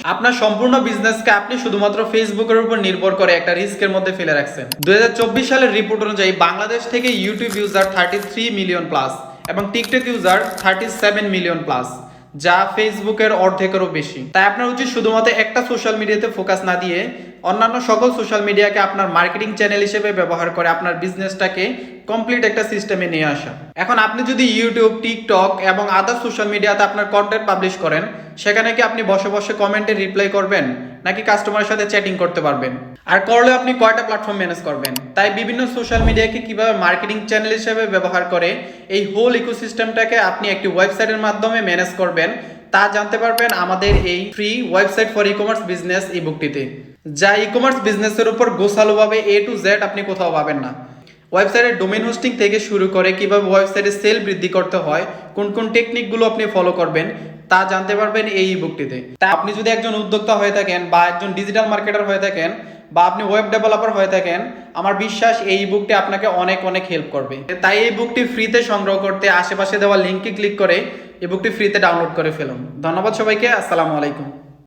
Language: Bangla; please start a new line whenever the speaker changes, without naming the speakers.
আপনার সম্পূর্ণ বিজনেসকে আপনি শুধুমাত্র ফেসবুকের উপর নির্ভর করে একটা রিস্কের মধ্যে ফেলে রাখছেন। 2024 সালের রিপোর্ট অনুযায়ী বাংলাদেশ থেকে ইউটিউব ইউজার 33 মিলিয়ন প্লাস এবং টিকটক ইউজার 37 মিলিয়ন প্লাস, যা ফেসবুকের অর্ধেকেরও বেশি। তাই আপনার উচিত শুধুমাত্র একটা সোশ্যাল মিডিয়াতে ফোকাস না দিয়ে অন্যান্য সকল সোশ্যাল মিডিয়াকে আপনার মার্কেটিং চ্যানেল হিসেবে ব্যবহার করে আপনার বিজনেসটাকে কমপ্লিট একটা সিস্টেমে নিয়ে আসা। এখন আপনি যদি ইউটিউব, টিকটক এবং আদার সোশ্যাল মিডিয়াতে আপনার কন্টেন্ট পাবলিশ করেন, সেখানে কি আপনি বসে বসে কমেন্টে রিপ্লাই করবেন নাকি কাস্টমারের সাথে চ্যাটিং করতে পারবেন? আর করলে আপনি কয়টা প্ল্যাটফর্ম ম্যানেজ করবেন? তাই বিভিন্ন সোশ্যাল মিডিয়াকে কিভাবে মার্কেটিং চ্যানেল হিসেবে ব্যবহার করে এই হোল ইকোসিস্টেমটাকে আপনি একটি ওয়েবসাইটের মাধ্যমে ম্যানেজ করবেন, তা জানতে পারবেন আমাদের এই free website for e commerce business ই বুকটিতে, যা ই কমার্স বিজনেসের উপর গোছালোভাবে A to Z আপনি কোথাও পাবেন না। ওয়েবসাইটের ডোমেন হোস্টিং থেকে শুরু করে কিভাবে ওয়েবসাইটে সেল বৃদ্ধি করতে হয়, কোন কোন টেকনিকগুলো আপনি ফলো করবেন, তা জানতে পারবেন এই বুকটিতে। তাই আপনি যদি একজন উদ্যোক্তা হয়ে থাকেন বা একজন ডিজিটাল মার্কেটার হয়ে থাকেন বা আপনি ওয়েব ডেভেলপার হয়ে থাকেন, আমার বিশ্বাস এই বুকটি আপনাকে অনেক অনেক হেল্প করবে। তাই এই বুকটি ফ্রিতে সংগ্রহ করতে আশেপাশে দেওয়া লিঙ্কে ক্লিক করে এই বুকটি ফ্রিতে ডাউনলোড করে ফেলুন। ধন্যবাদ সবাইকে। আসসালামু আলাইকুম।